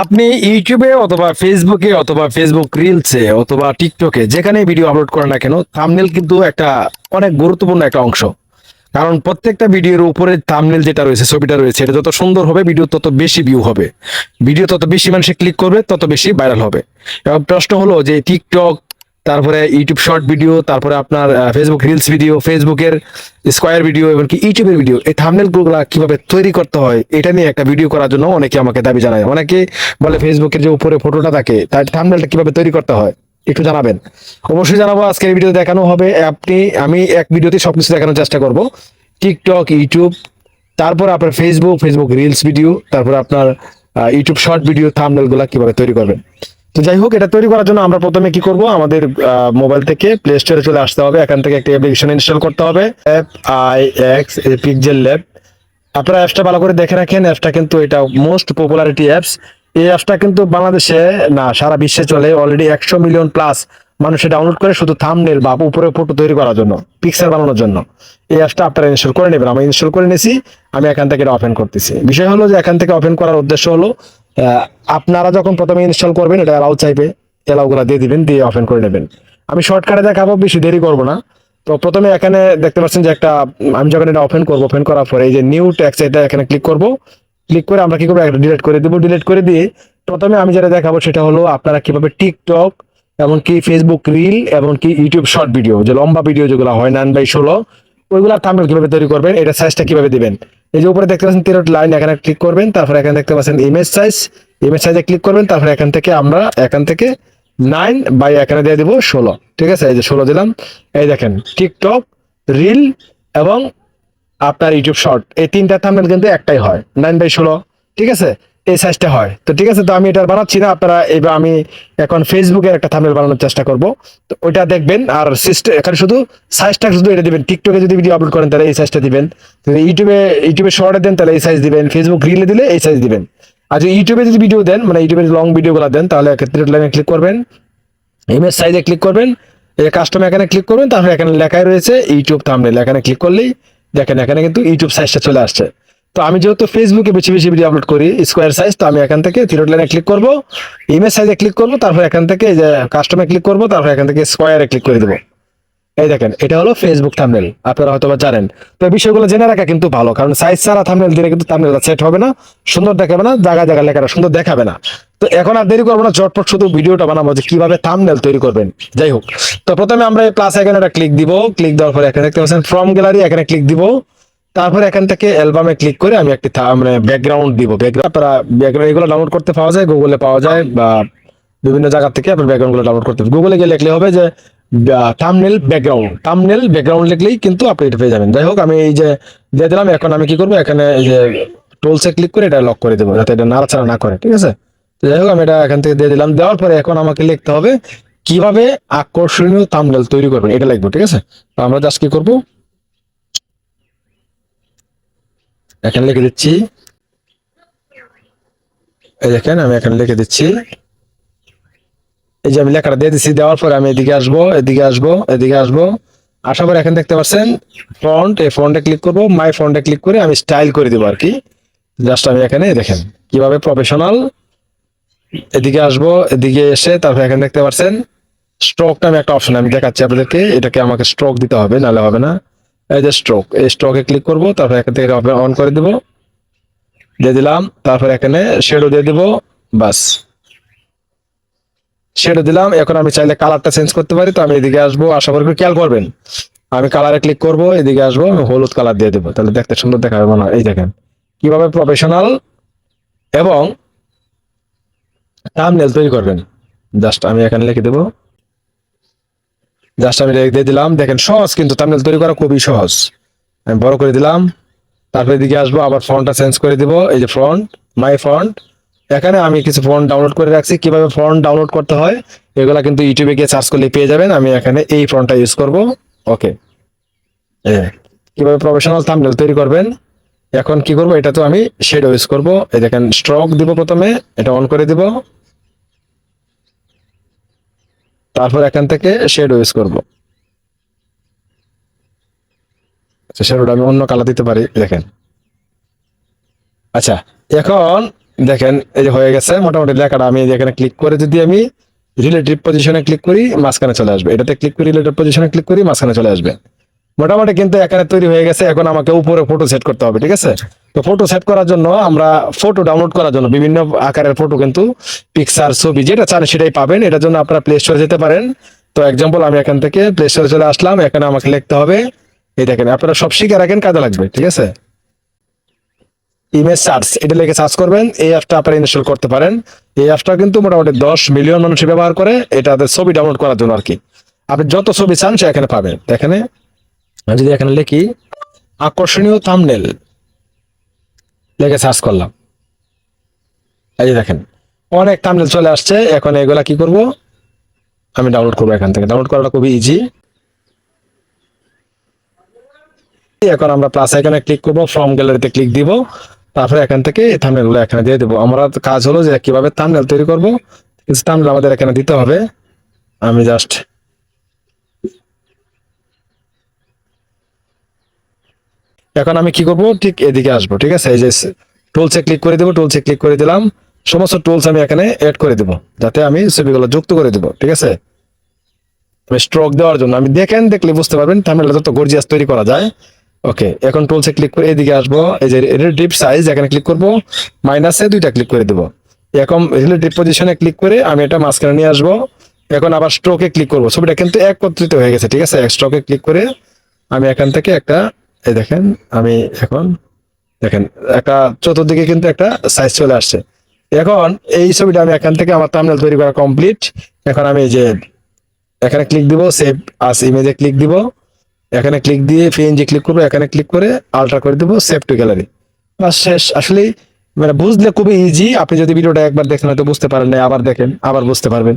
আপনি ইউটিউবে অথবা ফেসবুকে অথবা ফেসবুক রিলসে অথবা টিকটকে যেখানে ভিডিও আপলোড করেন না কেন, থাম্বনেল কিন্তু একটা অনেক গুরুত্বপূর্ণ একটা অংশ। কারণ প্রত্যেকটা ভিডিওর উপরে থাম্বনেল যেটা রয়েছে, ছবিটা রয়েছে, এটা যত সুন্দর হবে ভিডিও তত বেশি ভিউ হবে, ভিডিও তত বেশি মানুষ ক্লিক করবে, তত বেশি ভাইরাল হবে। এবং প্রশ্ন হলো যে টিকটক, তারপরে ইউটিউব শর্ট ভিডিও, তারপরে আপনার ফেসবুক রিলস ভিডিও, ফেসবুকের স্কোয়ার ভিডিও, এমনকি ইউটিউবের ভিডিও, এই থাম্বনেল গুলো কিভাবে তৈরি করতে হয় এটা নিয়ে একটা ভিডিও করার জন্য অনেকে আমাকে দাবি জানায়। অনেকে বলে ফেসবুকের যে উপরে ফটোটা থাকে তার থাম্বনেলটা কিভাবে তৈরি করতে হয় একটু জানাবেন। অবশ্যই জানাবো, আজকের ভিডিও দেখানো হবে। আমি এক ভিডিওতে সবকিছু দেখানোর চেষ্টা করব। টিকটক, ইউটিউব, তারপর আপনার ফেসবুক রিলস ভিডিও, তারপর আপনার ইউটিউব শর্ট ভিডিও থাম্বনেল গুলা কিভাবে তৈরি করবেন। তো যাই হোক, এটা তৈরি করার জন্য আমরা প্রথমে কি করব, আমাদের মোবাইল থেকে প্লে স্টোরে চলে আসতে হবে। এখান থেকে একটা অ্যাপ্লিকেশন ইনস্টল করতে হবে, FIX পিক্সেল ল্যাব। আপনারা অ্যাপসটা ভালো করে দেখে রাখেন, অ্যাপসটা কিন্তু এটা মোস্ট পপুলারিটি অ্যাপস। এই অ্যাপসটা কিন্তু বাংলাদেশে না, সারা বিশ্বে চলে। অলরেডি 100 মিলিয়ন প্লাস মানুষ এটা ডাউনলোড করে শুধু থাম্বনেল বা উপরে ফটো তৈরি করার জন্য, পিকচার বানানোর জন্য। এই অ্যাপসটা আপনারা ইনস্টল করে নেবেন। আমি ইনস্টল করে নিয়েছি, আমি এখান থেকে এটা ওপেন করতেছি। বিষয় হলো যে এখান থেকে ওপেন করার উদ্দেশ্য হলো আপনারা যখন প্রথমে ইনস্টল করবেন এটা অ্যালাউ চাইবে, অ্যালাউ গুলা দিয়ে দিবেন, দিয়ে ওপেন করে নেবেন। আমি শর্টকাটে দেখাবো, বেশি দেরি করবো না। তো প্রথমে এখানে দেখতে পাচ্ছেন যে একটা, আমি যখন এটা ওপেন করবো, ওপেন করার পরে এই যে নিউ ট্যাক্স, এটা এখানে ক্লিক করব। ক্লিক করে আমরা কি করবো, একটা ডিলিট করে দিব। ডিলিট করে দিয়ে প্রথমে আমি যেটা দেখাবো সেটা হলো আপনারা কিভাবে টিকটক, এমনকি ফেসবুক রিল, এমনকি ইউটিউব শর্ট ভিডিও, যে লম্বা ভিডিও যেগুলো হয় 9/16, ওইগুলা থাম্বনেল কিভাবে তৈরি করবেন, এটা সাইজটা কিভাবে দিবেন। এই যে উপরে দেখতে পাচ্ছেন 3 লাইন, এখানে ক্লিক করবেন। তারপরে এখানে দেখতে পাচ্ছেন ইমেজ সাইজ, ইমেজ সাইজে ক্লিক করবেন। তারপরে এখান থেকে 9 বাই এখানে দিয়ে দিব 16। ঠিক আছে, এই যে 16 দিলাম। এই দেখেন টিকটক, রিল এবং আপনার ইউটিউব শর্ট, এই তিনটা থাম্বনেল কিন্তু একটাই হয়, 9/16। ঠিক আছে, এই সাইজটা হয়। তো ঠিক আছে, তো আমি এটা বানাচ্ছি না, আপনারা এবার আমি এখন ফেসবুকের একটা থাম্বনেল বানানোর চেষ্টা করব। তো ওইটা দেখবেন। আর সিস্টেম এখানে শুধু সাইজটা শুধু এটা দিবেন। টিকটকে যদি ভিডিও আপলোড করেন তাহলে এই সাইজটা দিবেন, যদি ইউটিউবে শর্টে দেন তাহলে এই সাইজ দিবেন, ফেসবুক রিলে দিলে এই সাইজ দিবেন। আর যদি ইউটিউবে যদি ভিডিও দেন, মানে ইউটিউবে লং ভিডিও গুলো দেন, তাহলে ক্ষেত্রে লাইনে ক্লিক করবেন, ইমেজ সাইজে ক্লিক করবেন, এই কাস্টম এখানে ক্লিক করবেন। তারপরে এখানে লেখাই রয়েছে ইউটিউব থাম্বনেল, এখানে ক্লিক করলেই দেখেন এখানে কিন্তু ইউটিউব সাইজটা চলে আসছে। তো আমি যেহেতু ফেসবুকে বেশি বেশি ভিডিও আপলোড করি স্কোয়ার সাইজ, তো আমি এখান থেকে থ্রি লাইনে ক্লিক করব, ইমেজ সাইজে ক্লিক করব, তারপর এখান থেকে এই যে কাস্টমে ক্লিক করব, তারপর এখান থেকে স্কোয়ারে ক্লিক করে দেবো। এই দেখেন এটা হলো ফেসবুক থাম্বনেল, আপনারা হয়তো বা জানেন। তো এই বিষয়গুলো জেনে রাখা কিন্তু ভালো, কারণ সাইজ ছাড়া থাম্বনেল দিলে কিন্তু থাম্বনেল সেট হবে না, সুন্দর দেখাবে না, জায়গা জায়গা লেখাটা সুন্দর দেখাবে না। তো এখন আর দেরি করবো না, ঝটপট শুধু ভিডিওটা বানাবো যে কিভাবে থাম্বনেল তৈরি করবেন। যাই হোক, তো প্রথমে আমরা এই প্লাস আইকনে একটা ক্লিক দিব। ক্লিক দেওয়ার পরে এখানে দেখতে পাচ্ছেন ফ্রম গ্যালারি, এখানে ক্লিক দিব। তারপরে এখান থেকে অ্যালবামে ক্লিক করে আমি একটি মানে ব্যাকগ্রাউন্ড দিব। ব্যাকগ্রাউন্ড আপনারা ব্যাকগ্রাউন্ড এগুলো ডাউনলোড করতে পাওয়া যায়, গুগলে পাওয়া যায়, বা বিভিন্ন জায়গা থেকে আপনার ব্যাকগ্রাউন্ড গুলো ডাউনলোড করতে হবে। গুগলে গিয়ে লিখলে হবে যে থাম্বনেল ব্যাকগ্রাউন্ড লিখলেই কিন্তু আপনি এটা পেয়ে যাবেন। যাই হোক, আমি এই যে দিয়ে দিলাম। এখন আমি কি করবো, এখানে এই যে টুলসে ক্লিক করে এটা লক করে দেবো, যাতে এটা নাড়াচাড়া না করে। ঠিক আছে, তো যাই হোক, আমি এটা এখান থেকে দিয়ে দিলাম। দেওয়ার পরে এখন আমাকে লিখতে হবে কিভাবে আকর্ষণীয় থাম্বনেল তৈরি করবেন, এটা লিখবো। ঠিক আছে, তো আমরা জাস্ট কি করবো, এখানে লিখে দিচ্ছি। এই দেখেন আমি এখানে লিখে দিচ্ছি, এই যে আমি লেখাটা দিয়ে দিচ্ছি। দেওয়ার পরে আমি এদিকে আসবো, আসার পর এখানে দেখতে পাচ্ছেন ফন্ট, এই ফন্টে ক্লিক করবো, মাই ফন্টে ক্লিক করে আমি স্টাইল করে দিব আর কি। জাস্ট আমি এখানে দেখেন কিভাবে প্রফেশনাল। এদিকে আসবো, এদিকে এসে তারপর এখানে দেখতে পাচ্ছেন স্ট্রোক নামে একটা অপশন, আমি দেখাচ্ছি আপনাদেরকে। এটাকে আমাকে স্ট্রোক দিতে হবে, নাহলে হবে না। এই যে স্ট্রোক, এই স্ট্রোকে ক্লিক করবো, তারপর এখান থেকে অন করে দিব, দিয়ে দিলাম। তারপর এখানে শেডো দিয়ে দিব, বাস শেডো দিলাম। এখন আমি চাইলে কালারটা চেঞ্জ করতে পারি। তো আমি এদিকে আসবো, আশা করি খেয়াল করবেন, আমি কালারে ক্লিক করব, এদিকে আসবো, আমি হলুদ কালার দিয়ে দেবো, তাহলে দেখতে সুন্দর দেখাবে মনে হয়। এই দেখেন কিভাবে প্রফেশনাল এবং থাম্বনেল তৈরি করবেন। জাস্ট আমি এখানে লিখে দেবো, জাস্ট আমি দিয়ে দিলাম। দেখেন সহজ, কিন্তু থাম্বনেল তৈরি করা খুবই সহজ। আমি বড় করে দিলাম। তারপরে এদিকে আসবো, আবার ফন্টটা চেঞ্জ করে দিব। এই যে ফন্ট, মাই ফন্ট, এখানে আমি কিছু ফন্ট ডাউনলোড করে রাখছি। কিভাবে ফন্ট ডাউনলোড করতে হয় এগুলা কিন্তু ইউটিউবে গিয়ে সার্চ করলে পেয়ে যাবেন। আমি এখানে এই ফন্টটা ইউজ করব। ওকে, কিভাবে প্রফেশনাল থাম্বনেল তৈরি করবেন। এখন কি করব, এটা তো আমি শেডো ইউজ করব। এই দেখেন স্ট্রোক দিব, প্রথমে এটা অন করে দিব, তারপর এখান থেকে শেডো ইউজ করব। আচ্ছা, শেডোটা আমি অন্য কালার দিতে পারি, দেখেন। আচ্ছা, এখন দেখেন এই যে হয়ে গেছে মোটামুটি লেখাটা। আমি এখানে ক্লিক করে যদি আমি রিলেটিভ পজিশনে ক্লিক করি, মাঝখানে চলে আসবে। এটাতে ক্লিক করি, রিলেটিভ পজিশনে ক্লিক করি, মাঝখানে চলে আসবে। মোটামুটি কিন্তু এখানে তৈরি হয়ে গেছে। এখন আমাকে উপরে ফটো সেট করতে হবে, ঠিক আছে? তো ফটো সেট করার জন্য আমরা ফটো ডাউনলোড করার জন্য বিভিন্ন আকারের ফটো কিন্তু পিকচার, ছবি যেটা চান সেটাই পাবেন। এটার জন্য আপনারা প্লে স্টোরে যেতে পারেন। তো এক্সাম্পল আমি এখান থেকে প্লে স্টোরে চলে আসলাম। এখানে আমাকে লিখতে হবে, এই দেখেন আপনারা সব শিখে রাখেন, কাজে লাগবে, ঠিক আছে? ইমেজ সার্চ, এটা লিখে সার্চ করবেন। এই অ্যাপটা আপনারা ইনস্টল করতে পারেন। এই অ্যাপটা কিন্তু মোটামুটি 10 মিলিয়ন মানুষ ব্যবহার করে, এটাতে ছবি ডাউনলোড করার জন্য আর কি। আপনি যত ছবি চান সে এখানে পাবেন। এখানে আমি যদি এখানে লিখি আকর্ষণীয় থাম্বনেল, লিখে সার্চ করলাম, এই যে দেখেন অনেক থাম্বনেল চলে আসছে। এখন এগুলা কি করব, আমি ডাউনলোড করবো। এখান থেকে ডাউনলোড করাটা খুবই ইজি। এখন আমরা প্লাস আইকনে ক্লিক করব, ফ্রম গ্যালারিতে ক্লিক দিব, তারপরে এখান থেকে এই থাম্বনেল গুলো এখানে দিয়ে দেবো। আমরা কাজ হলো যে কিভাবে থাম্বনেল তৈরি করব, কিছু থাম্বনেল আমাদের এখানে দিতে হবে। আমি জাস্ট এখন আমি কি করব, ঠিক এদিকে আসবো, ঠিক আছে? এই যে টুলসে ক্লিক করে দেবো, টুলসে ক্লিক করে দিলাম। সমস্ত টুলস আমি এখানে এড করে দেবো, যাতে আমি ছবিগুলো যুক্ত করে দেবো, ঠিক আছে? স্ট্রোক দেওয়ার জন্য আমি দেখলে বুঝতে পারবেন থাম্বনেলটা যত গর্জিয়াস তৈরি করা যায়। ওকে, এখন টুলসে ক্লিক করে এদিকে আসবো। এই যে রিলেটিভ সাইজ, এখানে ক্লিক করব, মাইনাসে 2টা ক্লিক করে দেবো। এখন রিলেটিভ পজিশনে ক্লিক করে আমি এটা মাঝখানে নিয়ে আসবো। এখন আবার স্ট্রোকে ক্লিক করবো। ছবিটা কিন্তু একত্রিত হয়ে গেছে, ঠিক আছে? স্ট্রোকে ক্লিক করে আমি এখান থেকে একটা, এই দেখেন আমি এখন দেখেন একটা চতুর্দিকে কিন্তু একটা সাইজ চলে আসছে। এখন এই ছবিটা আমি এখান থেকে আমার থাম্বনেল তৈরি করা কমপ্লিট। এখন আমি এই যে এখানে ক্লিক দিব, সেভ আস ইমেজে ক্লিক দিব, এখানে ক্লিক দিয়ে পিএনজি ক্লিক করবো, এখানে ক্লিক করে আলট্রা করে দেবো, সেভ টু গ্যালারি। বাস শেষ। আসলে মানে বুঝলে খুবই ইজি। আপনি যদি ভিডিওটা একবার দেখেন হয়তো বুঝতে পারেন না, আবার দেখেন আবার বুঝতে পারবেন।